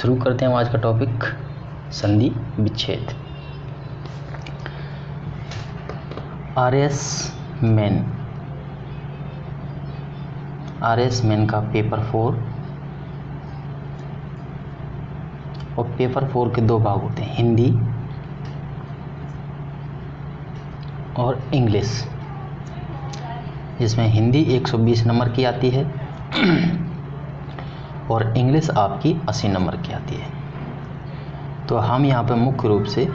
शुरू करते हैं आज का टॉपिक, संधि विच्छेद। आर.एस. मैन का पेपर 4 और पेपर 4 के दो भाग होते हैं, हिंदी और इंग्लिश, जिसमें हिंदी 120 नंबर की आती है और इंग्लिश आपकी 80 नंबर की आती है। तो हम यहाँ पर मुख्य रूप से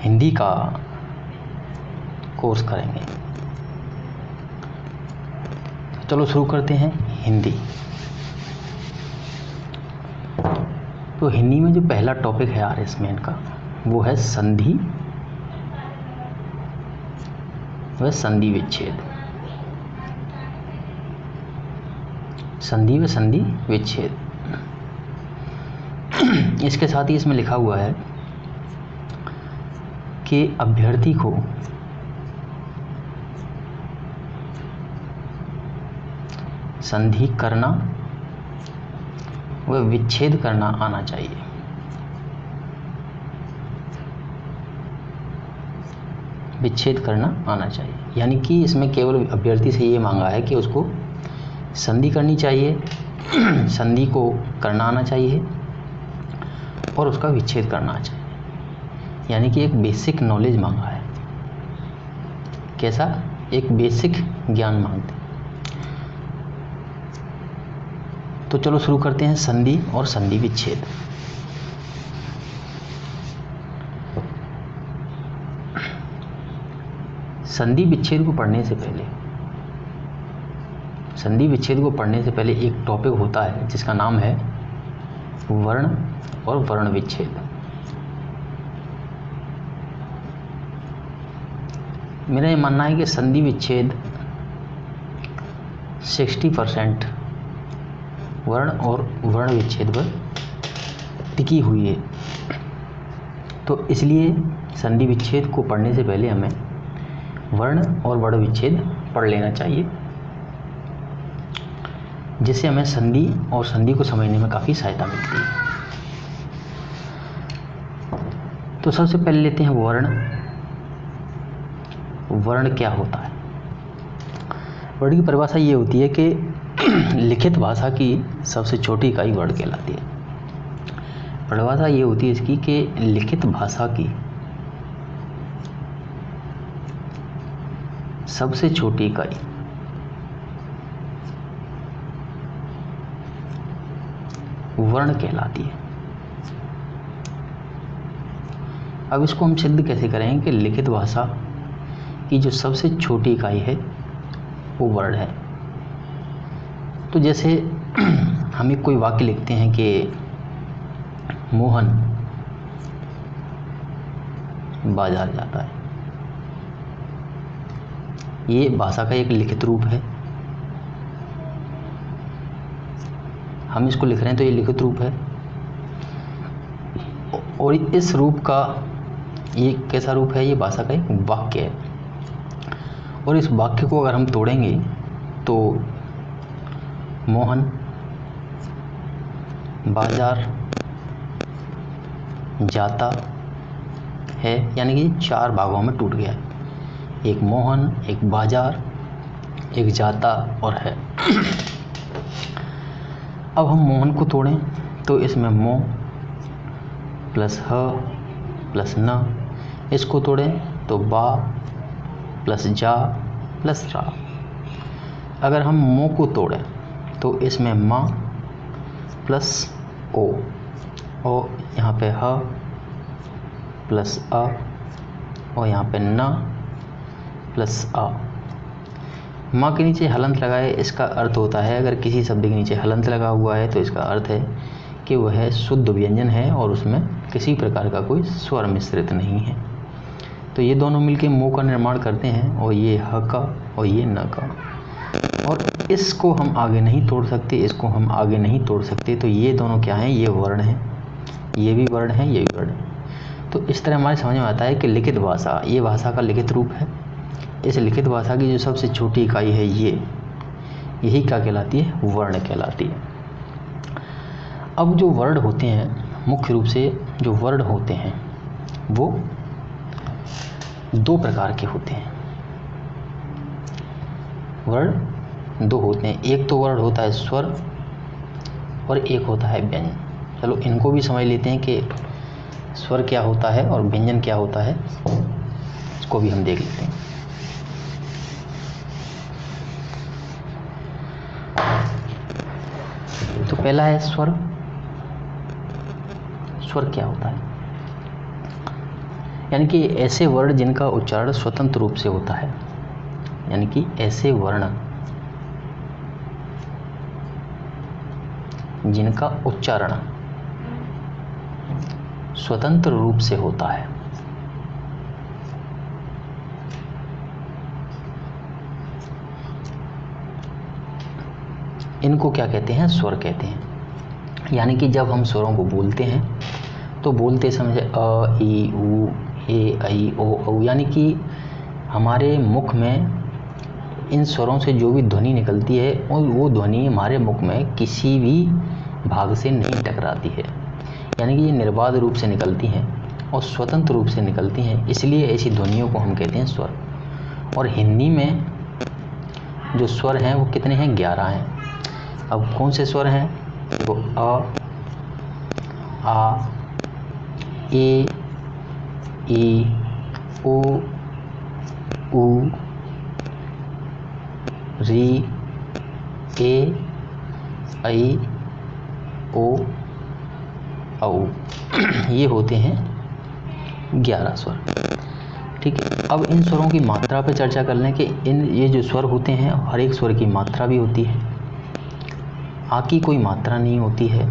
हिंदी का कोर्स करेंगे। चलो शुरू करते हैं हिंदी। तो हिंदी में जो पहला टॉपिक है आर.एस. मैन का, वो है संधि व संधि विच्छेद। संधि व संधि विच्छेद। इसके साथ ही इसमें लिखा हुआ है कि अभ्यर्थी को संधि करना व विच्छेद करना आना चाहिए। विच्छेद करना आना चाहिए, यानी कि इसमें केवल अभ्यर्थी से ये मांगा है कि उसको संधि करनी चाहिए, संधि को करना आना चाहिए और उसका विच्छेद करना चाहिए, यानी कि एक बेसिक नॉलेज मांगा है। कैसा? एक बेसिक ज्ञान मांगते हैं। तो चलो शुरू करते हैं संधि और संधि विच्छेद। संधि विच्छेद को पढ़ने से पहले एक टॉपिक होता है जिसका नाम है वर्ण और वर्ण विच्छेद। मेरा ये मानना है कि संधि विच्छेद 60% वर्ण और वर्ण विच्छेद पर टिकी हुई है। तो इसलिए संधि विच्छेद को पढ़ने से पहले हमें वर्ण और वर्ण विच्छेद पढ़ लेना चाहिए, जिससे हमें संधि और संधि को समझने में काफ़ी सहायता मिलती है। तो सबसे पहले लेते हैं वर्ण। वर्ण क्या होता है? वर्ण की परिभाषा ये होती है कि लिखित भाषा की सबसे छोटी इकाई वर्ण कहलाती है। परिभाषा ये होती है इसकी कि लिखित भाषा की सबसे छोटी इकाई वर्ण कहलाती है। अब इसको हम सिद्ध कैसे करेंगे कि लिखित भाषा की जो सबसे छोटी इकाई है वो वर्ण है। तो जैसे हम एक कोई वाक्य लिखते हैं कि मोहन बाजार जाता है, ये भाषा का एक लिखित रूप है। हम इसको लिख रहे हैं तो ये लिखित रूप है, और इस रूप का ये कैसा रूप है? ये भाषा का एक वाक्य है। और इस वाक्य को अगर हम तोड़ेंगे तो मोहन बाजार जाता है, यानी कि 4 भागों में टूट गया है। एक मोहन, एक बाजार, एक जाता और है। अब हम मोहन को तोड़ें तो इसमें मो प्लस ह प्लस न, इसको तोड़ें तो बा प्लस जा प्लस रा। अगर हम मो को तोड़ें तो इसमें माँ प्लस ओ, और यहाँ पे ह प्लस अ, और यहाँ पे न प्लस आ। माँ के नीचे हलंत लगाए, इसका अर्थ होता है, अगर किसी शब्द के नीचे हलंत लगा हुआ है तो इसका अर्थ है कि वह शुद्ध व्यंजन है और उसमें किसी प्रकार का कोई स्वर मिश्रित नहीं है। तो ये दोनों मिलके मो का निर्माण करते हैं, और ये ह का और ये न का। और इसको हम आगे नहीं तोड़ सकते, इसको हम आगे नहीं तोड़ सकते। तो ये दोनों क्या हैं? ये वर्ण हैं, ये भी वर्ण है, ये भी वर्ण है। तो इस तरह हमारे समझ में आता है कि लिखित भाषा, ये भाषा का लिखित रूप है। इस लिखित भाषा की जो सबसे छोटी इकाई है, यही क्या कहलाती है? वर्ण कहलाती है। अब जो वर्ड होते हैं, मुख्य रूप से जो वर्ड होते हैं वो दो प्रकार के होते हैं। वर्ड दो होते हैं, एक तो वर्ड होता है स्वर और एक होता है व्यंजन। चलो इनको भी समझ लेते हैं कि स्वर क्या होता है और व्यंजन क्या होता है, इसको भी हम देख लेते हैं। तो पहला है स्वर। स्वर क्या होता है? यानी कि ऐसे वर्ड जिनका उच्चारण स्वतंत्र रूप से होता है, यानी कि ऐसे वर्ण जिनका उच्चारण स्वतंत्र रूप से होता है, इनको क्या कहते हैं? स्वर कहते हैं। यानी कि जब हम स्वरों को बोलते हैं तो बोलते समय अ, ई, उ, ए, ऐ, ओ, औ, यानी कि हमारे मुख में इन स्वरों से जो भी ध्वनि निकलती है और वो ध्वनि हमारे मुख में किसी भी भाग से नहीं टकराती है, यानी कि ये निर्बाध रूप से निकलती हैं और स्वतंत्र रूप से निकलती हैं, इसलिए ऐसी ध्वनियों को हम कहते हैं स्वर। और हिंदी में जो स्वर हैं वो कितने हैं? 11 हैं। अब कौन से स्वर हैं? तो अ, आ, ए, ई, ओ, उ, री, ए, ऐ, ओ, औ, ये होते हैं 11 स्वर। ठीक है, अब इन स्वरों की मात्रा पर चर्चा कर लें कि ये जो स्वर होते हैं हर एक स्वर की मात्रा भी होती है। आ की कोई मात्रा नहीं होती है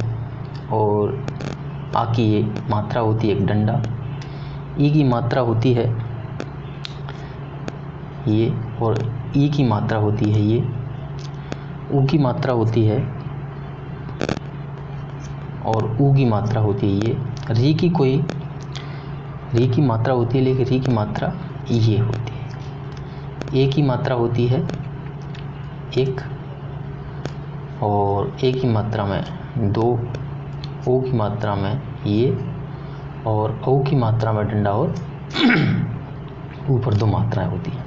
और आ की ये मात्रा होती है एक डंडा। ई की मात्रा होती है ये, और ई की मात्रा होती है ये। ऊ की मात्रा होती है और ऊ की मात्रा होती है ये। री की मात्रा होती है, लेकिन री की मात्रा ये होती है। ए की मात्रा होती है एक, और ए की मात्रा में 2, ओ की मात्रा में ये, और औ की मात्रा में डंडा और ऊपर 2 मात्राएं होती हैं।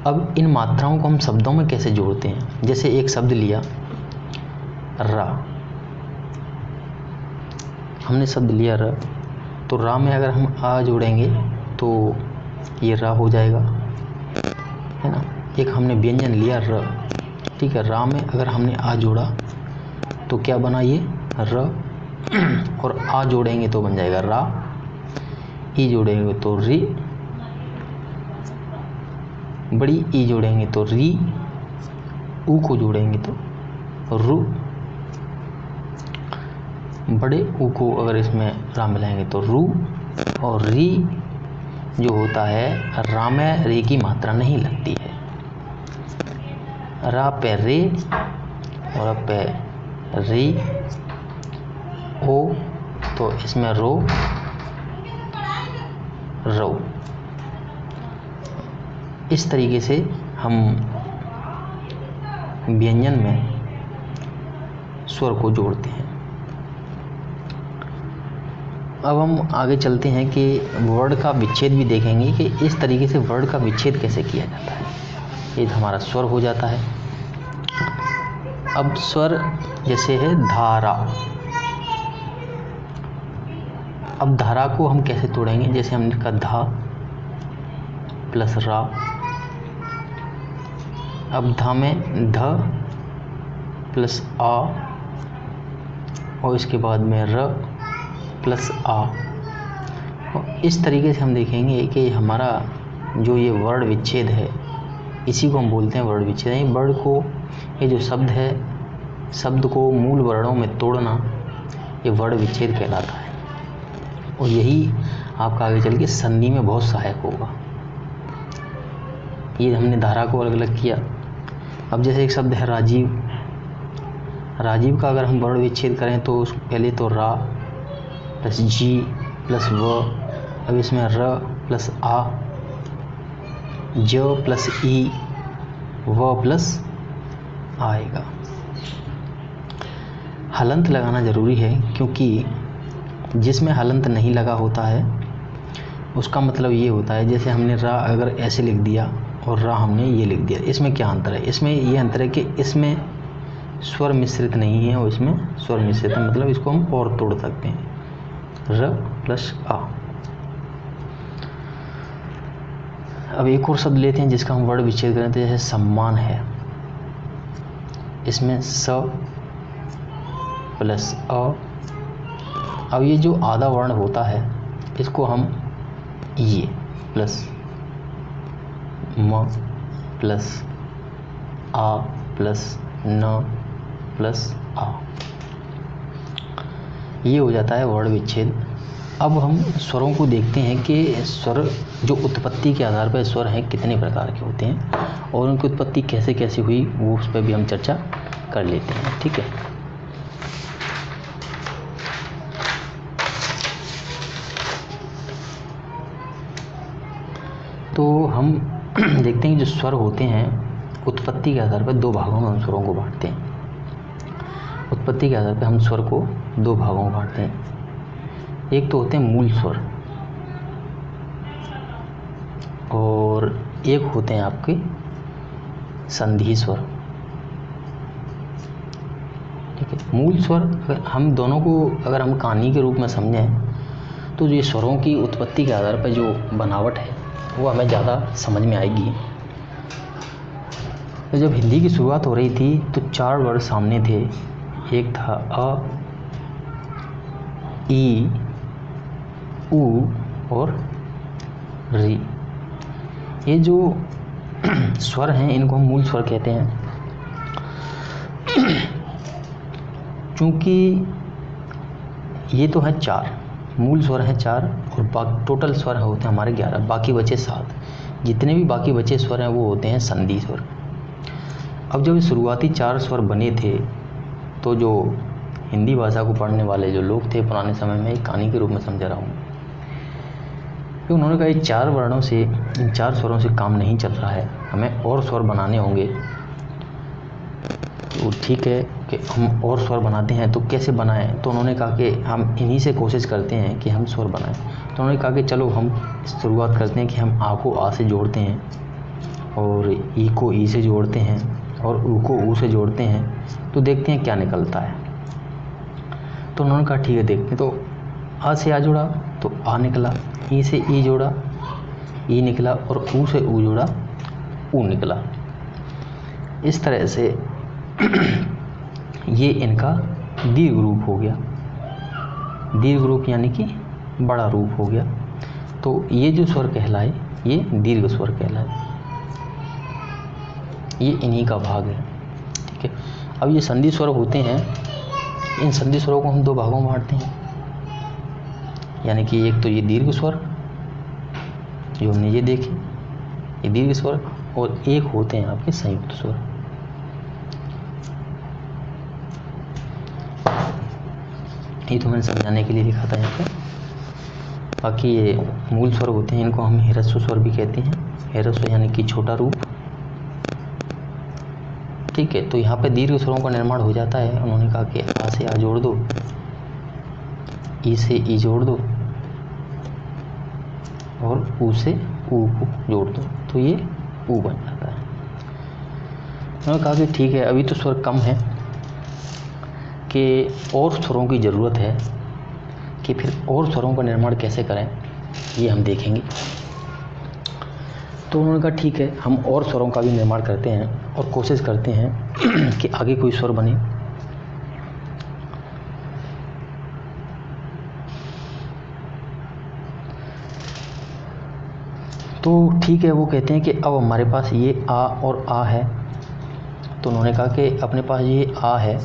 अब इन मात्राओं को हम शब्दों में कैसे जोड़ते हैं? जैसे एक शब्द लिया रा, हमने शब्द लिया र, तो रा में अगर हम आ जोड़ेंगे तो ये रा हो जाएगा, है ना। एक हमने व्यंजन लिया र, ठीक है, रा में अगर हमने आ जोड़ा तो क्या बना? ये र, और आ जोड़ेंगे तो बन जाएगा रा, ई जोड़ेंगे तो री, बड़ी ई जोड़ेंगे तो री, ऊ को जोड़ेंगे तो रू, बड़े ऊ को अगर इसमें रा मिलाएंगे तो रू, और री जो होता है रा में री की मात्रा नहीं लगती है। रा पे रे और अब पे री, ओ तो इसमें रो, रो। इस तरीके से हम व्यंजन में स्वर को जोड़ते हैं। अब हम आगे चलते हैं कि वर्ड का विच्छेद भी देखेंगे कि इस तरीके से वर्ड का विच्छेद कैसे किया जाता है। ये हमारा स्वर हो जाता है। अब स्वर जैसे है धारा। अब धारा को हम कैसे तोड़ेंगे? जैसे हमने कहा धा प्लस रा, अब धा में ध प्लस आ, और इसके बाद में र प्लस आ। और इस तरीके से हम देखेंगे कि हमारा जो ये वर्ण विच्छेद है, इसी को हम बोलते हैं वर्ण विच्छेद। ये वर्ण को, ये जो शब्द है, शब्द को मूल वर्णों में तोड़ना, ये वर्ण विच्छेद कहलाता है। और यही आपका आगे चल के संधि में बहुत सहायक होगा। ये हमने धारा को अलग अलग किया। अब जैसे एक शब्द है राजीव, राजीव का अगर हम वर्ण विच्छेद करें तो पहले तो रा प्लस जी प्लस व, अब इसमें र प्लस आ, ज प्लस ई, व प्लस आएगा। हलंत लगाना ज़रूरी है, क्योंकि जिसमें हलंत नहीं लगा होता है उसका मतलब ये होता है, जैसे हमने रा अगर ऐसे लिख दिया और रा हमने ये लिख दिया, इसमें क्या अंतर है? इसमें ये अंतर है कि इसमें स्वर मिश्रित नहीं है और इसमें स्वर मिश्रित है, मतलब इसको हम और तोड़ सकते हैं, र प्लस आ। अब एक और शब्द लेते हैं जिसका हम वर्ण विच्छेद करें, तो जैसे सम्मान है, इसमें स प्लस अ। अब ये जो आधा वर्ण होता है इसको हम ये प्लस म प्लस आ प्लस न प्लस आ, ये हो जाता है वर्ण विच्छेद। अब हम स्वरों को देखते हैं कि स्वर जो उत्पत्ति के आधार पर स्वर हैं कितने प्रकार के होते हैं और उनकी उत्पत्ति कैसे कैसे हुई, वो उस पर भी हम चर्चा कर लेते हैं। ठीक है, तो हम देखते हैं कि जो स्वर होते हैं उत्पत्ति के आधार पर दो भागों में हम स्वरों को बांटते हैं। उत्पत्ति के आधार पर हम स्वर को दो भागों में बांटते हैं। एक तो होते हैं मूल स्वर और एक होते हैं आपके संधि स्वर। ठीक है, मूल स्वर अगर हम दोनों को अगर हम कहानी के रूप में समझें तो ये स्वरों की उत्पत्ति के आधार पर जो बनावट है वो हमें ज़्यादा समझ में आएगी। तो जब हिंदी की शुरुआत हो रही थी तो 4 वर्ड सामने थे, एक था अ, ई, उ और री। ये जो स्वर हैं इनको हम मूल स्वर कहते हैं, क्योंकि ये तो है 4 मूल स्वर हैं 4 और टोटल स्वर होते हैं हमारे 11, बाकी बचे 7। जितने भी बाकी बचे स्वर हैं वो होते हैं संधि स्वर। अब जब शुरुआती 4 स्वर बने थे तो जो हिंदी भाषा को पढ़ने वाले जो लोग थे पुराने समय में, एक कहानी के रूप में समझा रहा हूँ, कि उन्होंने कहा 4 वर्णों से, इन 4 स्वरों से काम नहीं चल रहा है, हमें और स्वर बनाने होंगे। तो ठीक है कि हम और स्वर बनाते हैं, तो कैसे बनाएं? तो उन्होंने कहा कि हम इन्हीं से कोशिश करते हैं कि हम स्वर बनाएं। तो उन्होंने कहा कि चलो हम शुरुआत करते हैं कि हम आ को आ से जोड़ते हैं और ई को ई से जोड़ते हैं और ऊ को ऊ से जोड़ते हैं, तो देखते हैं क्या निकलता है। तो उन्होंने कहा ठीक है देखते हैं। तो आ से आ जोड़ा तो आ निकला, ई से ई जोड़ा ई निकला और ऊ से ऊ जोड़ा ऊ निकला। इस तरह से ये इनका दीर्घ रूप हो गया। दीर्घ रूप यानी कि बड़ा रूप हो गया। तो ये जो स्वर कहलाए ये दीर्घ स्वर कहलाए, ये इन्हीं का भाग है। ठीक है, अब ये संधि स्वर होते हैं, इन संधि स्वरों को हम 2 भागों में बांटते हैं, यानी कि एक तो ये दीर्घ स्वर जो हमने ये देखे, ये दीर्घ स्वर, और एक होते हैं आपके संयुक्त स्वर। ये तो मैंने समझाने के लिए लिखा था यहाँ पे। बाकी ये मूल स्वर होते हैं, इनको हम ह्रस्व स्वर भी कहते हैं। ह्रस्व यानी कि छोटा रूप। ठीक है, तो यहाँ पे दीर्घ स्वरों का निर्माण हो जाता है। उन्होंने कहा कि आ से आ जोड़ दो, ई से ई जोड़ दो और ऊ से ऊ को जोड़ दो, तो ये ऊ बन जाता है। उन्होंने कहा कि ठीक है अभी तो स्वर कम है, कि और स्वरों की ज़रूरत है, कि फिर और स्वरों का निर्माण कैसे करें ये हम देखेंगे। तो उन्होंने कहा ठीक है हम और स्वरों का भी निर्माण करते हैं और कोशिश करते हैं कि आगे कोई स्वर बने। तो ठीक है, वो कहते हैं कि अब हमारे पास ये आ और आ है। तो उन्होंने कहा कि अपने पास ये आ है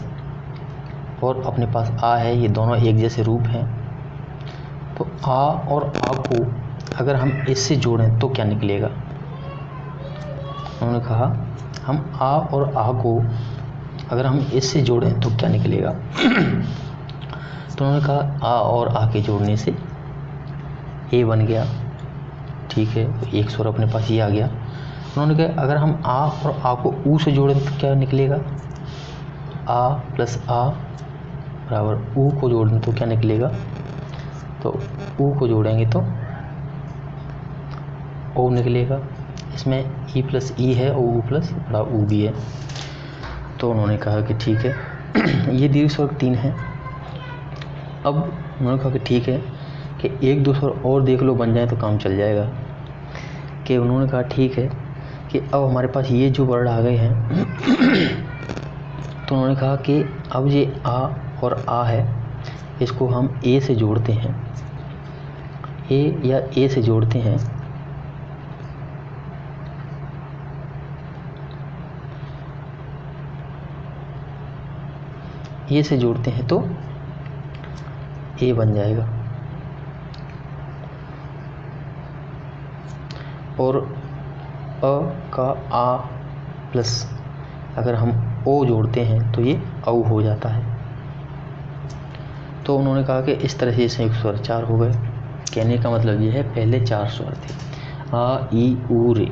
और अपने पास आ है, ये दोनों एक जैसे रूप हैं। तो आ और आ को अगर हम इससे जोड़ें तो क्या निकलेगा? उन्होंने कहा हम आ और आ को अगर हम इससे जोड़ें तो क्या निकलेगा? तो उन्होंने कहा आ और आ के जोड़ने से ए बन गया। ठीक है, तो एक स्वर अपने पास ये आ गया। उन्होंने कहा अगर हम आ और आ को ऊ से जोड़ें तो क्या निकलेगा? आ प्लस आ बराबर ऊ को जोड़ें तो क्या निकलेगा, तो ऊ को जोड़ेंगे तो ओ निकलेगा। इसमें ई प्लस ई है और ऊ प्लस बड़ा ऊ भी है। तो उन्होंने कहा कि ठीक है ये दीर्घ स्वर 3 है। अब उन्होंने कहा कि ठीक है कि 1-2 स्वर और देख लो बन जाए तो काम चल जाएगा। कि उन्होंने कहा ठीक है कि अब हमारे पास ये जो वर्ड आ गए हैं तो उन्होंने कहा कि अब ये आ और आ है, इसको हम ए से जोड़ते हैं, ए से जोड़ते हैं। ए से जोड़ते हैं तो ए बन जाएगा, और अ का आ प्लस अगर हम ओ जोड़ते हैं तो ये औ हो जाता है। तो उन्होंने कहा कि इस तरह से संयुक्त स्वर 4 हो गए। कहने का मतलब ये है पहले 4 स्वर थे आ ई ऊ रे,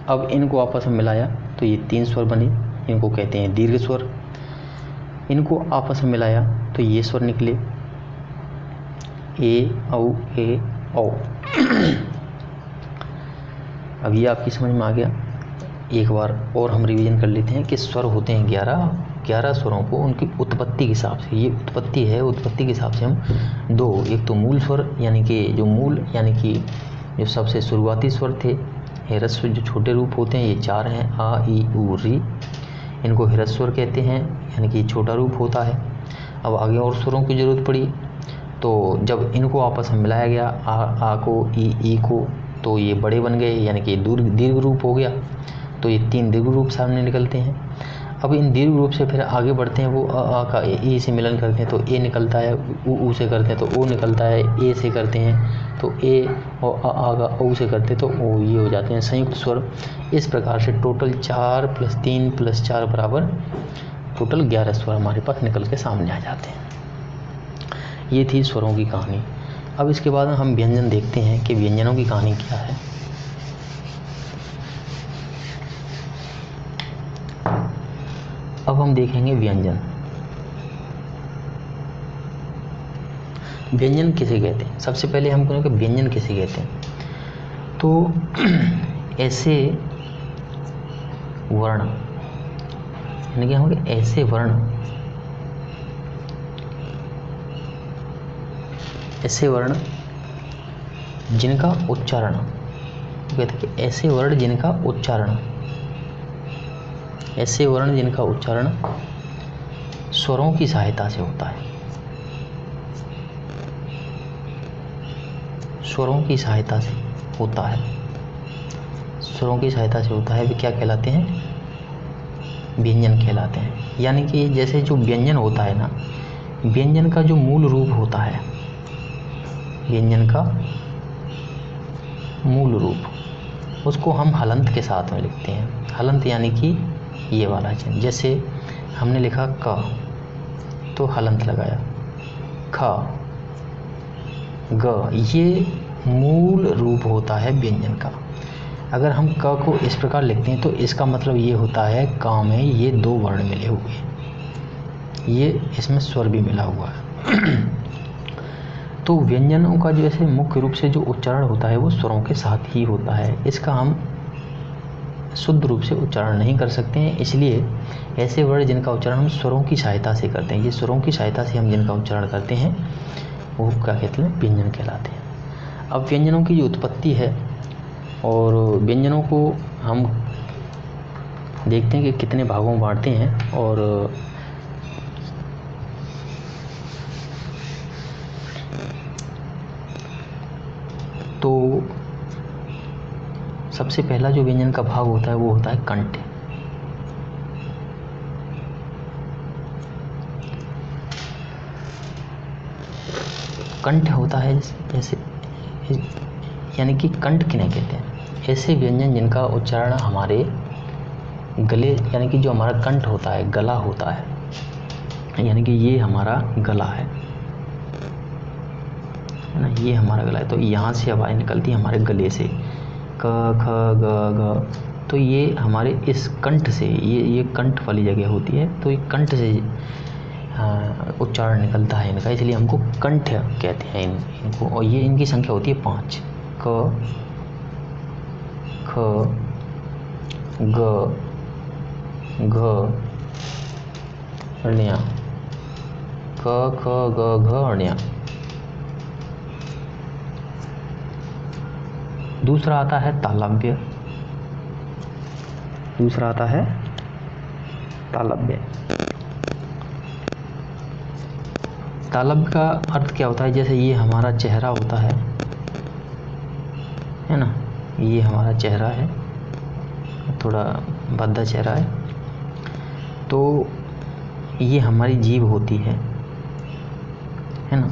अब इनको आपस में मिलाया तो ये 3 स्वर बने, इनको कहते हैं दीर्घ स्वर। इनको आपस में मिलाया तो ये स्वर निकले ए औ। अब ये आपकी समझ में आ गया। एक बार और हम रिवीजन कर लेते हैं कि स्वर होते हैं 11 स्वरों को उनकी उत्पत्ति के हिसाब से, ये उत्पत्ति है, उत्पत्ति के हिसाब से हम दो, एक तो मूल स्वर यानी कि जो मूल यानी कि जो सबसे शुरुआती स्वर थे ह्रस्व जो छोटे रूप होते हैं, ये 4 हैं आ ई ऊ री, इनको ह्रस्व स्वर कहते हैं यानी कि छोटा रूप होता है। अब आगे और स्वरों की ज़रूरत पड़ी तो जब इनको आपस में मिलाया गया आ को ई को, तो ये बड़े बन गए यानी कि दीर्घ रूप हो गया। तो ये 3 दीर्घ रूप सामने निकलते हैं। अब इन दीर्घ रूप से फिर आगे बढ़ते हैं, वो आ का ए से मिलन करते हैं तो ए निकलता है, ऊ से करते हैं तो ओ निकलता है, ए से करते हैं तो ए, और आ का ओ से करते हैं तो ओ, ये हो जाते हैं संयुक्त स्वर। इस प्रकार से टोटल 4 + 3 + 4 बराबर टोटल 11 स्वर हमारे पास निकल के सामने आ जाते हैं। ये थी स्वरों की कहानी। अब इसके बाद हम व्यंजन देखते हैं कि व्यंजनों की कहानी क्या है। अब हम देखेंगे व्यंजन। व्यंजन किसे कहते हैं? सबसे पहले हम कहेंगे व्यंजन किसे कहते हैं। तो ऐसे वर्ण यानी कि हम ऐसे वर्ण जिनका उच्चारण, कहते हैं कि ऐसे वर्ण जिनका उच्चारण स्वरों की सहायता से होता है। स्वरों की सहायता से होता है वे क्या कहलाते हैं? व्यंजन कहलाते हैं। यानी कि जैसे जो व्यंजन होता है ना, व्यंजन का जो मूल रूप होता है, व्यंजन का मूल रूप उसको हम हलंत के साथ में लिखते हैं। हलंत यानी कि ये वाला चिन्ह, जैसे हमने लिखा क तो हलंत लगाया, ख ग, ये मूल रूप होता है व्यंजन का। अगर हम क को इस प्रकार लिखते हैं तो इसका मतलब ये होता है क में ये 2 वर्ण मिले हुए, ये इसमें स्वर भी मिला हुआ है। तो व्यंजनों का जैसे मुख्य रूप से जो उच्चारण होता है वो स्वरों के साथ ही होता है। इसका हम शुद्ध रूप से उच्चारण नहीं कर सकते हैं, इसलिए ऐसे वर्ड जिनका उच्चारण हम स्वरों की सहायता से करते हैं, ये स्वरों की सहायता से हम जिनका उच्चारण करते हैं वो क्या कहते हैं? व्यंजन कहलाते हैं। अब व्यंजनों की जो उत्पत्ति है और व्यंजनों को हम देखते हैं कि कितने भागों में बांटते हैं। और तो सबसे पहला जो व्यंजन का भाग होता है वो होता है कंठ। कंठ होता है जैसे, यानी कि कंठ किन्हें कहते हैं? ऐसे व्यंजन जिनका उच्चारण हमारे गले, यानी कि जो हमारा कंठ होता है, गला होता है, यानी कि ये हमारा गला है ना, ये हमारा गला है। तो यहाँ से आवाज़ निकलती है हमारे गले से, क ख ग घ, तो ये हमारे इस कंठ से, ये कंठ वाली जगह होती है, तो ये कंठ से उच्चारण निकलता है इनका, इसलिए हमको कंठ कहते हैं इनको। और ये इनकी संख्या होती है 5। क, ख, ग, घ, ण्या, क, ख, ग, घ, ण्या। दूसरा आता है तालव्य। दूसरा आता है तालव्य। तालव्य का अर्थ क्या होता है? जैसे ये हमारा चेहरा होता है ना, ये हमारा चेहरा है, थोड़ा भद्दा चेहरा है, तो ये हमारी जीभ होती है ना,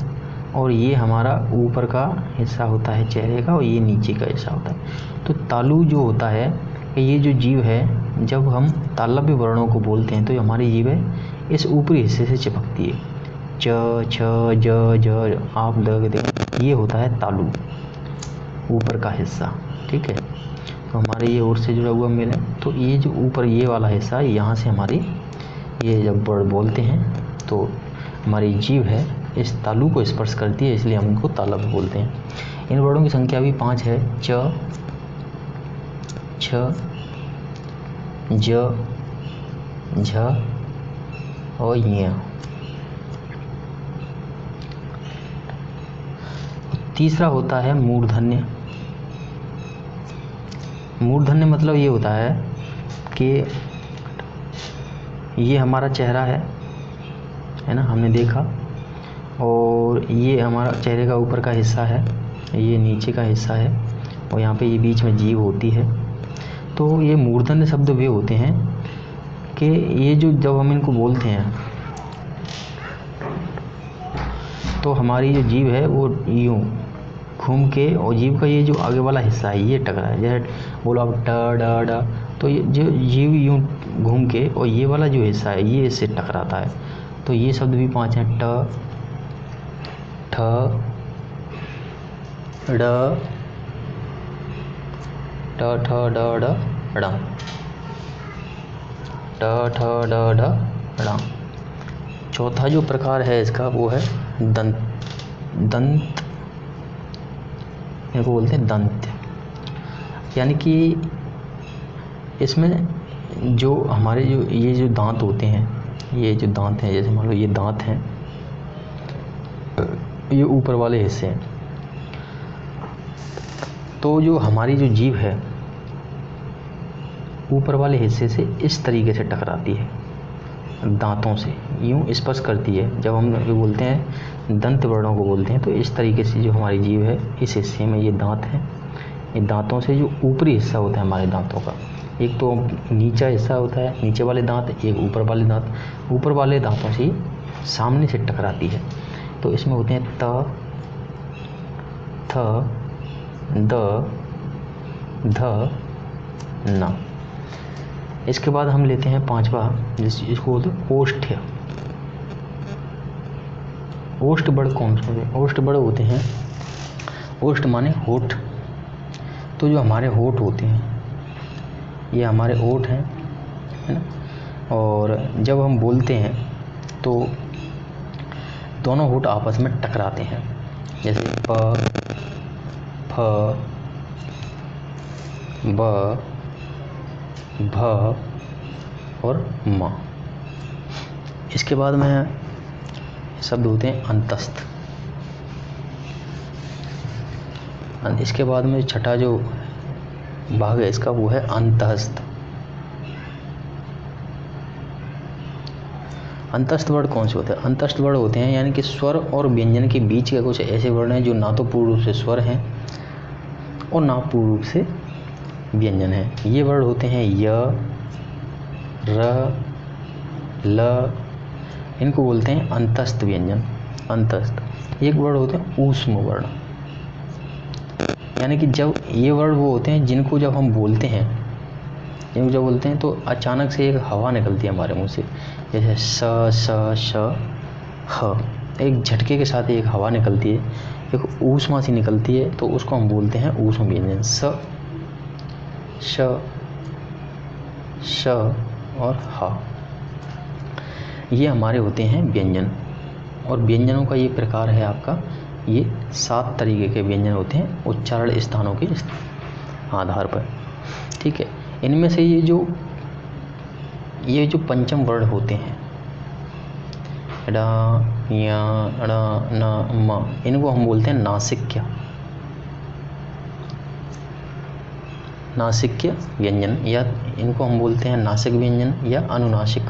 और ये हमारा ऊपर का हिस्सा होता है चेहरे का, और ये नीचे का हिस्सा होता है। तो तालु जो होता है कि ये जो जीभ है, जब हम तालव्य वर्णों को बोलते हैं तो हमारी जीभ है इस ऊपरी हिस्से से चिपकती है। च, छ, ज, ज, आप, द, दे, ये होता है तालु, ऊपर का हिस्सा। ठीक है, तो हमारे ये ओर से जुड़ा हुआ मेल है। तो ये जो ऊपर ये वाला हिस्सा, यहाँ से हमारी ये जब वर्ड बोलते हैं तो हमारी जीभ है इस तालु को स्पर्श करती है, इसलिए हम इनको तालव्य बोलते हैं। इन वर्डों की संख्या भी 5 है। च, छ, ज, झ और य। तीसरा होता है मूर्धन्य। मूर्धन्य मतलब ये होता है कि ये हमारा चेहरा है ना, हमने देखा, और ये हमारा चेहरे का ऊपर का हिस्सा है, ये नीचे का हिस्सा है, और यहाँ पे ये बीच में जीभ होती है। तो ये मूर्धन्य शब्द वे होते हैं कि ये जो जब हम इनको बोलते हैं तो हमारी जो जीभ है वो यूँ घूम के, और जीभ का ये जो आगे वाला हिस्सा है ये टकरा है। जैसे बोलो आप ट, ड, ड, तो ये जो जीभ यूँ घूम के और ये वाला जो हिस्सा है ये इससे टकराता है। तो ये शब्द भी 5 हैं। ट, ठ, ड, ट, ठ, ड, ड, ड़, ट, ठ, ड, ढ, ड़। चौथा जो प्रकार है इसका वो है दंत। दंत इनको बोलते हैं दंत, यानी कि इसमें जो हमारे जो ये जो दांत होते हैं, ये जो दांत हैं, जैसे मान लो ये दांत हैं, ये ऊपर वाले हिस्से हैं, तो जो हमारी जो जीभ है ऊपर वाले हिस्से से इस तरीके से टकराती है, दांतों से यूँ स्पर्श करती है। जब हम बोलते हैं दंत वर्णों को बोलते हैं तो इस तरीके से जो हमारी जीभ है इस हिस्से में ये दांत हैं, ये दांतों से जो ऊपरी हिस्सा होता है हमारे दांतों का, एक तो नीचा हिस्सा होता है नीचे वाले दांत, एक ऊपर वाले दांत, ऊपर वाले दांतों से सामने से टकराती है। तो इसमें होते हैं त, थ, द, ध, न। इसके बाद हम लेते हैं 5वां, जिसको बोलते हैं ओष्ठ्य। ओष्ठ बड़ कौन से होते हैं? ओष्ठ बड़ होते हैं, ओष्ठ माने होठ। तो जो हमारे होठ होते हैं ये हमारे ओठ हैं, है ना, और जब हम बोलते हैं तो दोनों होठ आपस में टकराते हैं, जैसे प, फ, ब, भ और म। इसके बाद में शब्द होते हैं अंतस्थ। इसके बाद में छठा जो भाग है इसका वो है अंतस्थ। अंतस्थ वर्ण कौन से होते हैं? अंतस्थ वर्ण होते हैं यानी कि स्वर और व्यंजन के बीच के कुछ ऐसे वर्ण हैं जो ना तो पूर्ण रूप से स्वर हैं और ना पूर्ण रूप से व्यंजन है। ये वर्ण होते हैं य, र, ल, इनको बोलते हैं अंतस्थ व्यंजन। अंतस्थ। एक वर्ण होते हैं ऊष्म वर्ण, यानी कि जब ये वर्ण वो होते हैं जिनको जब हम बोलते हैं, जिनको जब बोलते हैं तो अचानक से एक हवा निकलती है हमारे मुंह से, जैसे स, स, श, ह, एक झटके के साथ एक हवा निकलती है, एक ऊष्मा सी निकलती है, तो उसको हम बोलते हैं ऊष्म व्यंजन। स, श, श और ह। ये हमारे होते हैं व्यंजन। और व्यंजनों का ये प्रकार है आपका, ये 7 तरीके के व्यंजन होते हैं उच्चारण स्थानों के आधार पर। ठीक है, इनमें से ये जो पंचम वर्ण होते हैं ड, या, ण, न, म, इनको हम बोलते हैं नासिक्य व्यंजन, या इनको हम बोलते हैं नासिक व्यंजन या अनुनासिक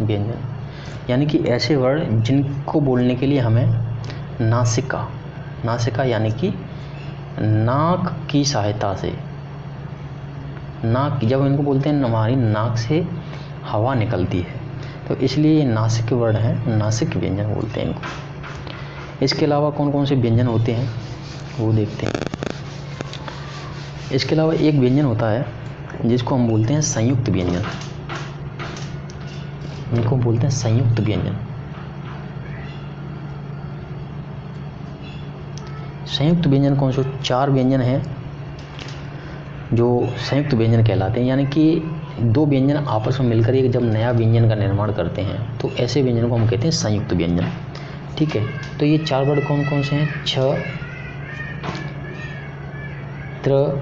व्यंजन। यानी कि ऐसे वर्ण जिनको बोलने के लिए हमें नासिका यानी कि नाक की सहायता से, नाक जब इनको बोलते हैं हमारी नाक से हवा निकलती है, तो इसलिए ये नासिक वर्ण है, नासिक व्यंजन बोलते हैं इनको। इसके अलावा कौन कौन से व्यंजन होते हैं वो देखते हैं। इसके अलावा एक व्यंजन होता है जिसको हम बोलते हैं संयुक्त व्यंजन, इनको बोलते हैं संयुक्त व्यंजन। संयुक्त व्यंजन कौन से? 4 व्यंजन हैं जो संयुक्त व्यंजन कहलाते हैं, यानी कि 2 व्यंजन आपस में मिलकर एक जब नया व्यंजन का निर्माण करते हैं तो ऐसे व्यंजन को हम कहते हैं संयुक्त व्यंजन। ठीक है, तो ये 4 वर्ड कौन कौन से हैं? छ, त्र,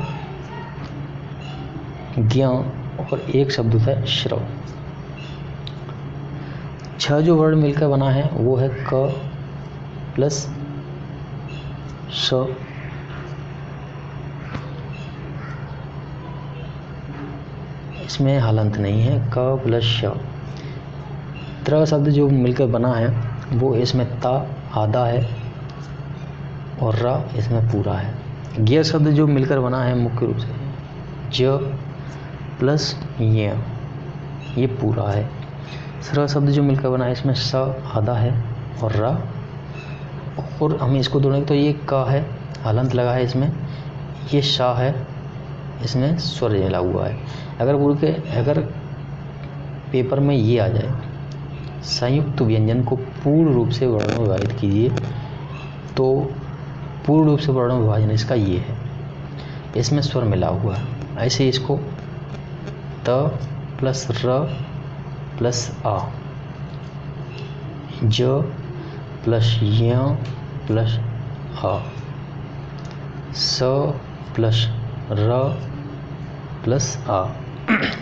ज्ञ और एक शब्द होता है श्रव। 6 जो वर्ड मिलकर बना है वो है क प्लस स, इसमें हलंत नहीं है, क प्लस श। त्र शब्द जो मिलकर बना है वो इसमें ता आधा है और र इसमें पूरा है। ज्ञ शब्द जो मिलकर बना है मुख्य रूप से ज प्लस य, ये पूरा है। स्र शब्द जो मिलकर बना है इसमें स आधा है और र, और हम इसको जोड़ेंगे तो ये क है, हलंत लगा है इसमें, ये श है, इसमें स्वर मिला हुआ है। अगर पेपर में ये आ जाए संयुक्त व्यंजन को पूर्ण रूप से वर्णों में विभाजित कीजिए, तो पूर्ण रूप से वर्णों में विभाजन इसका ये है, इसमें स्वर मिला हुआ है। ऐसे इसको त प्लस र प्लस आ, ज प्लस य प्लस आ, स प्लस र प्लस आ,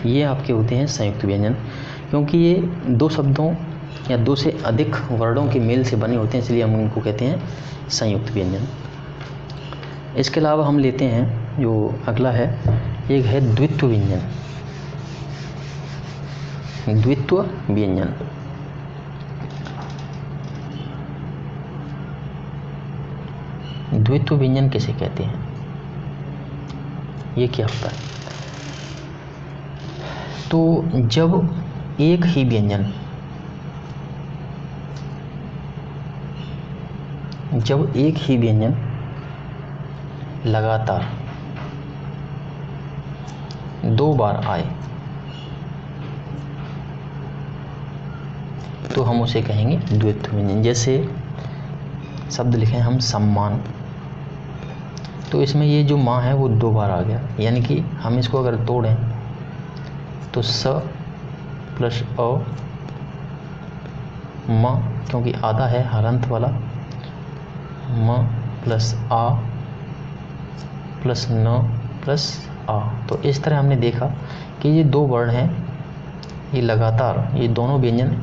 ये आपके होते हैं संयुक्त व्यंजन। क्योंकि ये 2 शब्दों या 2 से अधिक वर्णों के मेल से बने होते हैं, इसलिए हम इनको कहते हैं संयुक्त व्यंजन। इसके अलावा हम लेते हैं जो अगला है, एक है द्वित्व व्यंजन। द्वित्व व्यंजन द्वित्व व्यंजन किसे कहते हैं? ये क्या होता है? तो जब एक ही व्यंजन लगातार 2 बार आए तो हम उसे कहेंगे द्वित्व व्यंजन। जैसे शब्द लिखे हम सम्मान, तो इसमें ये जो माँ है वो 2 बार आ गया, यानी कि हम इसको अगर तोड़ें तो स प्लस अ म, क्योंकि आधा है हलंत वाला, म प्लस आ प्लस न प्लस आ। तो इस तरह हमने देखा कि ये 2 वर्ण हैं, ये लगातार, ये दोनों व्यंजन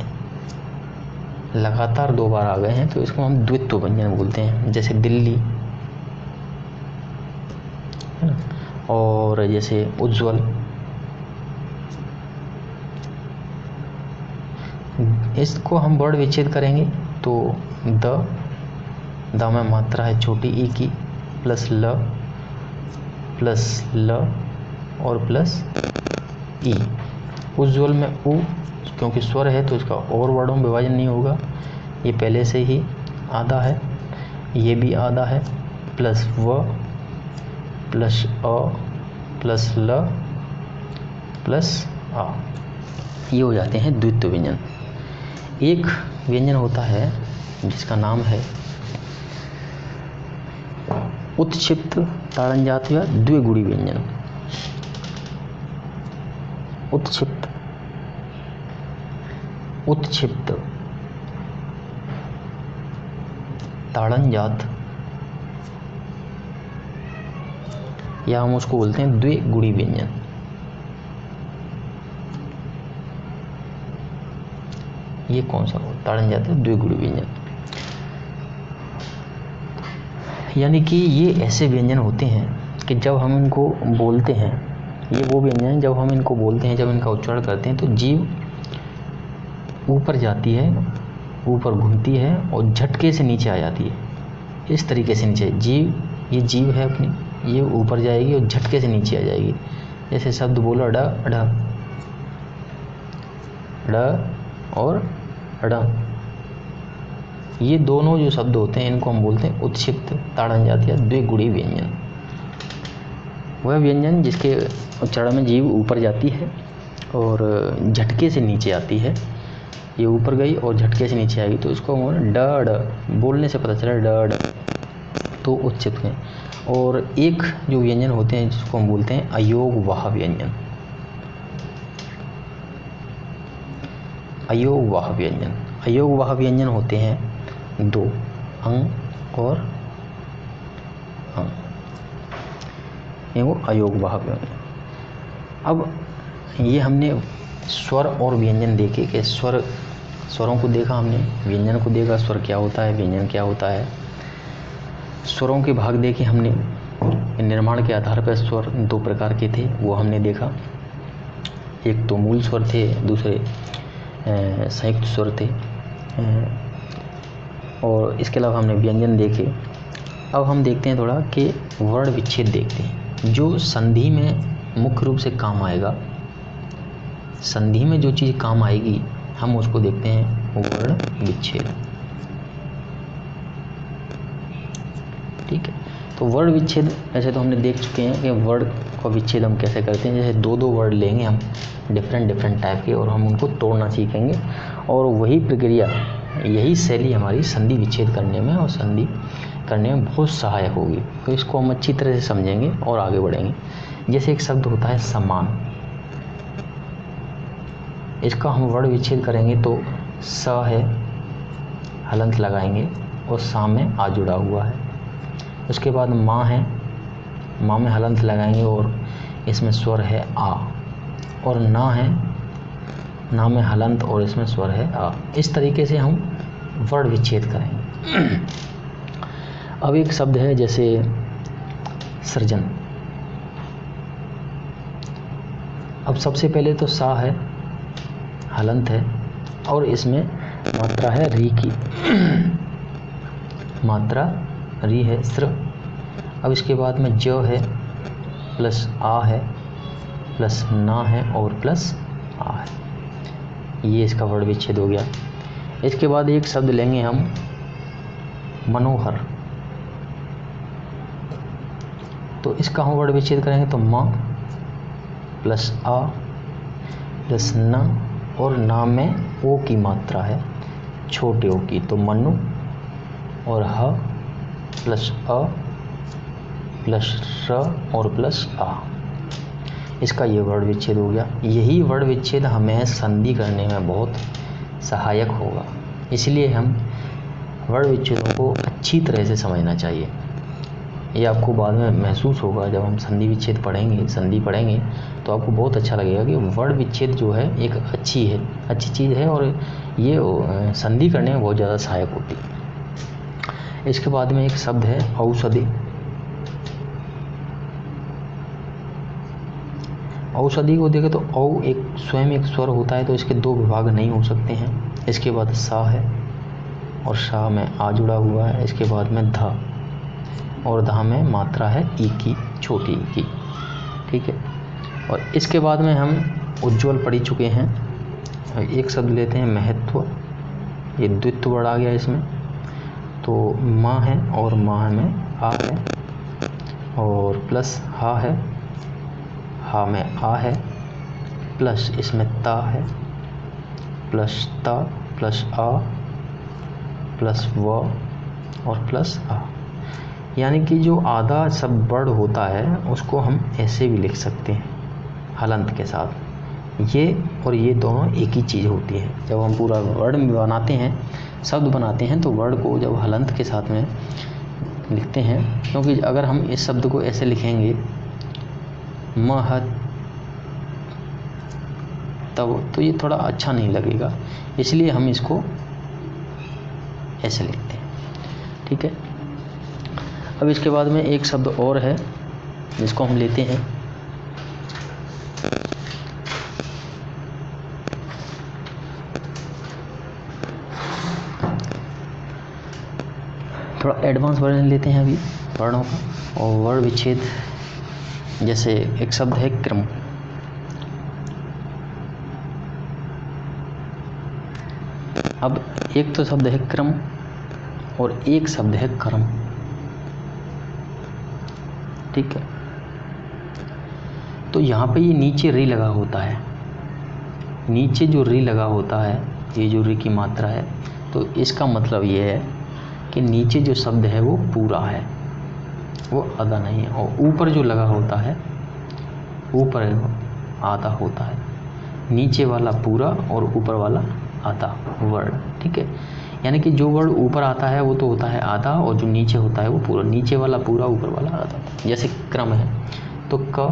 लगातार 2 बार आ गए हैं, तो इसको हम द्वित्व व्यंजन बोलते हैं। जैसे दिल्ली है ना, और जैसे उज्ज्वल। इसको हम वर्ण विच्छेद करेंगे तो द में मात्रा है छोटी ई की, प्लस ल और प्लस ई। उज्ज्वल में उ, क्योंकि स्वर है तो इसका और वर्णों में विभाजन नहीं होगा, ये पहले से ही आधा है, ये भी आधा है, प्लस व प्लस अ प्लस ल प्लस आ, ये हो जाते हैं द्वित्व व्यंजन। एक व्यंजन होता है जिसका नाम है उत्क्षिप्त ताड़नजात या द्विगुणी व्यंजन। उत्क्षिप्त, उत्क्षिप्त, ताड़नजात, या हम उसको बोलते हैं द्विगुणी व्यंजन। ये कौन सा हो? ताड़नजात है द्विगुणी व्यंजन। यानी कि ये ऐसे व्यंजन होते हैं कि जब हम इनको बोलते हैं, ये वो व्यंजन जब हम इनको बोलते हैं, जब इनका उच्चारण करते हैं तो जीभ ऊपर जाती है, ऊपर घूमती है और झटके से नीचे आ जाती है। इस तरीके से नीचे जीभ, ये जीभ है अपनी, ये ऊपर जाएगी और झटके से नीचे आ जाएगी। जैसे शब्द बोलो ड ढ, ड और ड, ये दोनों जो शब्द होते हैं इनको हम बोलते हैं उत्क्षिप्त, ताड़नजात या द्विगुणी व्यंजन। वह व्यंजन जिसके उच्चारण में जीभ ऊपर जाती है और झटके से नीचे आती है। ये ऊपर गई और झटके से नीचे आएगी तो इसको हम ड ड, बोलने से पता चला ड ड, तो उत्क्षिप्त हैं। और एक जो व्यंजन होते हैं जिसको हम बोलते हैं अयोगवाह व्यंजन। अयोगवाह व्यंजन, अयोगवाह व्यंजन होते हैं दो, अंग और अंग, ये वो अयोगवाह व्यंजन। अब ये हमने स्वर और व्यंजन देखे कि स्वरों को देखा हमने, व्यंजन को देखा, स्वर क्या होता है, व्यंजन क्या होता है। स्वरों के भाग देखे हमने, निर्माण के आधार पर स्वर दो प्रकार के थे वो हमने देखा। एक तो मूल स्वर थे, दूसरे संयुक्त स्वर थे। और इसके अलावा हमने व्यंजन देखे। अब हम देखते हैं थोड़ा कि वर्ण विच्छेद देखते हैं, जो संधि में मुख्य रूप से काम आएगा। संधि में जो चीज़ काम आएगी हम उसको देखते हैं वर्ण विच्छेद। ठीक है, तो वर्ण विच्छेद ऐसे तो हमने देख चुके हैं कि वर्ण का विच्छेद हम कैसे करते हैं। जैसे दो दो वर्ड लेंगे हम डिफरेंट टाइप के और हम उनको तोड़ना सीखेंगे, और वही प्रक्रिया, यही शैली हमारी संधि विच्छेद करने में और संधि करने में बहुत सहायक होगी। तो इसको हम अच्छी तरह से समझेंगे और आगे बढ़ेंगे। जैसे एक शब्द होता है समान, इसका हम वर्ण विच्छेद करेंगे तो स है, हलंत लगाएंगे और सा में आ जुड़ा हुआ है। उसके बाद माँ है, माँ में हलंत लगाएंगे और इसमें स्वर है आ, और ना है, ना में हलंत और इसमें स्वर है आ। इस तरीके से हम वर्ण विच्छेद करेंगे। अब एक शब्द है जैसे सृजन। अब सबसे पहले तो सा है, हलंत है और इसमें मात्रा है री की, मात्रा री है स्र। अब इसके बाद में ज है प्लस आ है प्लस ना है और प्लस आ है। ये इसका वर्ण विच्छेद हो गया। इसके बाद एक शब्द लेंगे हम मनोहर, तो इसका हम वर्ण विच्छेद करेंगे तो माँ प्लस आ प्लस न, और ना में ओ की मात्रा है, छोटे ओ की, तो मनु, और ह प्लस अ प्लस र और प्लस आ। इसका ये वर्ण विच्छेद हो गया। यही वर्ण विच्छेद हमें संधि करने में बहुत सहायक होगा, इसलिए हम वर्ण विच्छेदों को अच्छी तरह से समझना चाहिए। ये आपको बाद में महसूस होगा जब हम संधि विच्छेद पढ़ेंगे, संधि पढ़ेंगे तो आपको बहुत अच्छा लगेगा कि वर्ण विच्छेद जो है एक अच्छी चीज़ है और ये संधि करने में बहुत ज़्यादा सहायक होती है। इसके बाद में एक शब्द है औषधि। औषधि को देखें तो औ एक स्वयं एक स्वर होता है, तो इसके दो विभाग नहीं हो सकते हैं। इसके बाद सा है और शा में आ जुड़ा हुआ है। इसके बाद में ध, और धा में मात्रा है ई की, छोटी ई की। ठीक है, और इसके बाद में हम उज्ज्वल पढ़ चुके हैं। एक शब्द लेते हैं महत्व, ये द्वित्व वर्ण आ गया इसमें, तो माँ है और माँ में आ है और प्लस हा है, हा में आ है, प्लस इसमें ता है, प्लस ता प्लस आ प्लस व और प्लस आ। यानी कि जो आधा शब्द वर्ण होता है उसको हम ऐसे भी लिख सकते हैं हलंत के साथ, ये और ये दोनों एक ही चीज़ होती है। जब हम पूरा वर्ड बनाते हैं, शब्द बनाते हैं, तो वर्ड को जब हलंत के साथ में लिखते हैं, क्योंकि अगर हम इस शब्द को ऐसे लिखेंगे महत तब, तो ये थोड़ा अच्छा नहीं लगेगा, इसलिए हम इसको ऐसे लिखते हैं। ठीक है। अब इसके बाद में एक शब्द और है जिसको हम लेते हैं थोड़ा एडवांस वर्जन लेते हैं अभी वर्णों का, और वर्ण विच्छेद। जैसे एक शब्द है क्रम, अब एक तो शब्द है क्रम और एक शब्द है कर्म। ठीक है। तो यहाँ पे ये नीचे री लगा होता है, नीचे जो री लगा होता है, ये जो री की मात्रा है, तो इसका मतलब ये है कि नीचे जो शब्द है वो पूरा है, वो आधा नहीं है। और ऊपर जो लगा होता है, ऊपर आधा होता है, नीचे वाला पूरा और ऊपर वाला आधा वर्ड। ठीक है। यानी कि जो वर्ड ऊपर आता है वो तो होता है आधा, और जो नीचे होता है वो पूरा, नीचे वाला पूरा, ऊपर वाला आधा। जैसे क्रम है तो क,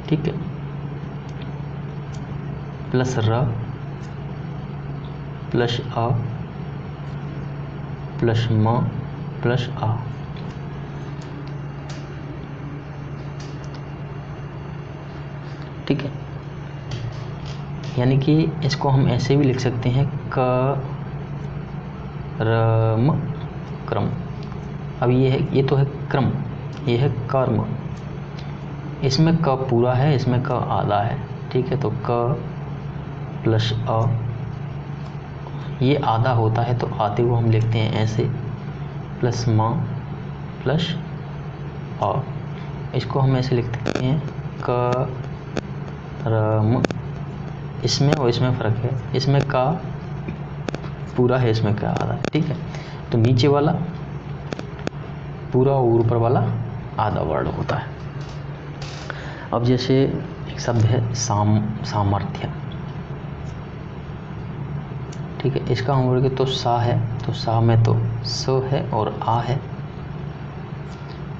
ठीक है, प्लस र प्लस अ प्लस म प्लस आ। ठीक है। यानी कि इसको हम ऐसे भी लिख सकते हैं क रम क्रम। अब ये है, ये तो है क्रम, ये है कर्म, इसमें क पूरा है, इसमें क आधा है। ठीक है। तो क प्लस अ, ये आधा होता है तो आधे को हम लिखते हैं ऐसे, प्लस म प्लस अ, इसको हम ऐसे लिखते हैं क रम। इसमें और इसमें फ़र्क है, इसमें का पूरा है, इसमें का आधा है। ठीक है। तो नीचे वाला पूरा और ऊपर वाला आधा वर्ड होता है। अब जैसे एक शब्द है सामर्थ्य। ठीक है। इसका हम बोलेंगे तो सा है, तो सा में तो स है और आ है,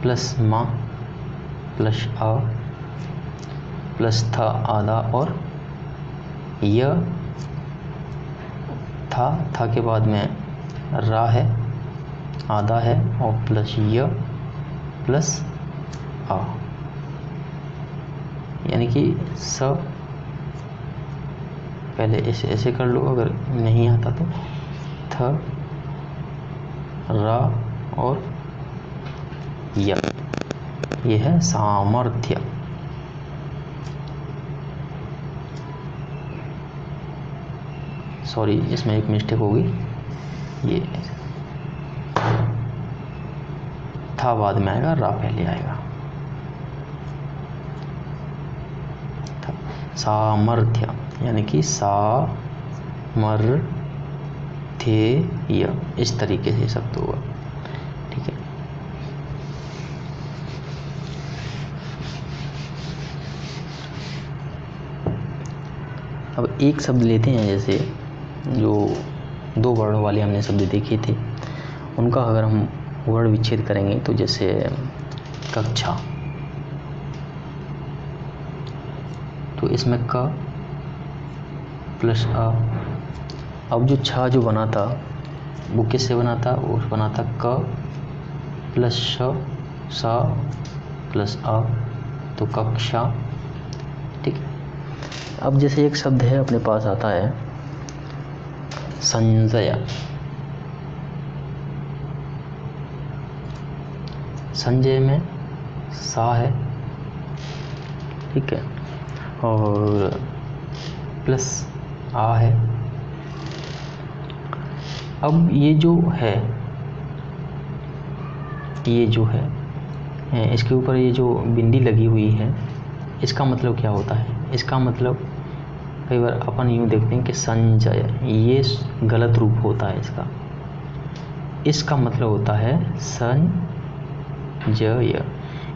प्लस मा प्लस अ प्लस था आधा, और य था के बाद में रा है, आधा है, और प्लस य प्लस आ। यानी कि स, पहले ऐसे ऐसे कर लो अगर नहीं आता तो, थ रा और य, ये है सामर्थ्य। सॉरी, इसमें एक मिस्टेक होगी, ये था बाद में आएगा, रा पहले आएगा। सामर्थ्य यानी कि सामर्थ्य, इस तरीके से शब्द होगा। ठीक है। अब एक शब्द लेते हैं, जैसे जो दो वर्णों वाले हमने शब्द देखे थे, उनका अगर हम वर्ण विच्छेद करेंगे तो जैसे कक्षा, तो इसमें क प्लस अ। अब जो छा जो बना था वो किससे बना था, वो बना था क प्लस श सा प्लस अ, तो कक्षा। ठीक है। अब जैसे एक शब्द है अपने पास आता है संजय। संजय में सा है, ठीक है, और प्लस आ है। अब ये जो है, ये जो है इसके ऊपर ये जो बिंदी लगी हुई है, इसका मतलब क्या होता है? इसका मतलब कई बार अपन यूँ देखते हैं कि संजय, ये गलत रूप होता है इसका। इसका मतलब होता है संजय,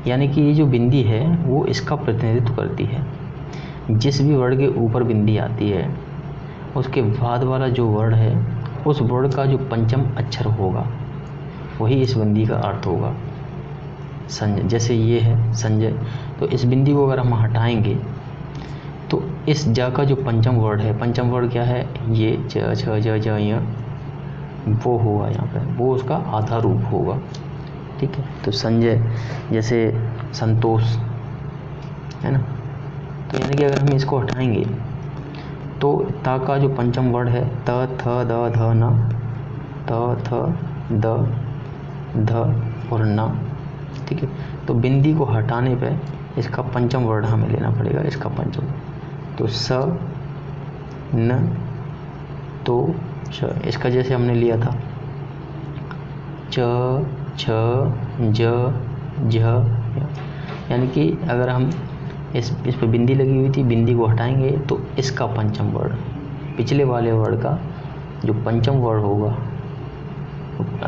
यानी कि ये जो बिंदी है वो इसका प्रतिनिधित्व करती है। जिस भी वर्ड के ऊपर बिंदी आती है उसके बाद वाला जो वर्ड है उस वर्ड का जो पंचम अक्षर होगा वही इस बिंदी का अर्थ होगा। संजय, जैसे ये है संजय, तो इस बिंदी को अगर हम हटाएंगे तो इस ज का जो पंचम वर्ड है, पंचम वर्ड क्या है, ये च छ ज ज य, वो होगा यहाँ पे, वो उसका आधा रूप होगा। ठीक है, तो संजय जैसे संतोष है ना, तो यानी कि अगर हम इसको हटाएंगे तो ता का जो पंचम वर्ड है त थ द ध न, त थ द ध और न। ठीक है, तो बिंदी को हटाने पे इसका पंचम वर्ड हमें लेना पड़ेगा, इसका पंचम, तो स न तो श, इसका जैसे हमने लिया था च छ ज झ, यानी कि अगर हम इस पर बिंदी लगी हुई थी, बिंदी को हटाएंगे तो इसका पंचम वर्ड, पिछले वाले वर्ड का जो पंचम वर्ड होगा,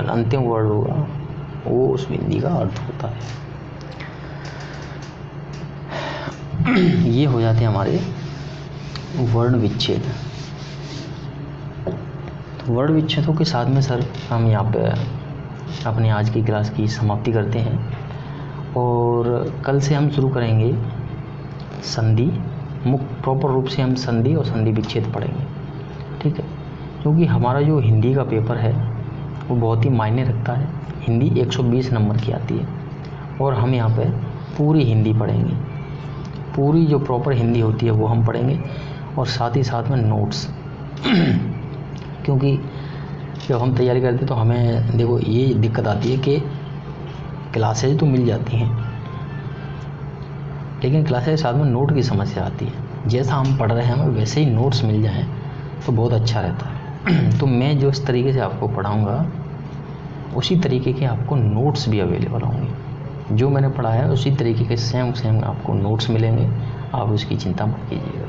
अंतिम वर्ड होगा, वो उस बिंदी का अर्थ होता है। ये हो जाते हैं हमारे वर्ण विच्छेद। तो वर्ण विच्छेदों के साथ में सर हम यहाँ पे अपनी आज की क्लास की समाप्ति करते हैं और कल से हम शुरू करेंगे संधि, प्रॉपर रूप से हम संधि और संधि विच्छेद पढ़ेंगे। ठीक है, क्योंकि हमारा जो हिंदी का पेपर है वो बहुत ही मायने रखता है। हिंदी 120 नंबर की आती है और हम यहाँ पे पूरी हिंदी पढ़ेंगे, पूरी जो प्रॉपर हिंदी होती है वो हम पढ़ेंगे और साथ ही साथ में नोट्स। क्योंकि जब हम तैयारी करते तो हमें देखो ये दिक्कत आती है कि क्लासेज तो मिल जाती हैं लेकिन क्लासेज के साथ में नोट की समस्या आती है। जैसा हम पढ़ रहे हैं हमें वैसे ही नोट्स मिल जाएं तो बहुत अच्छा रहता है। तो मैं जो इस तरीके से आपको पढ़ाऊँगा उसी तरीके के आपको नोट्स भी अवेलेबल होंगे। जो मैंने पढ़ा है उसी तरीके के सेम आपको नोट्स मिलेंगे, आप उसकी चिंता मत कीजिएगा।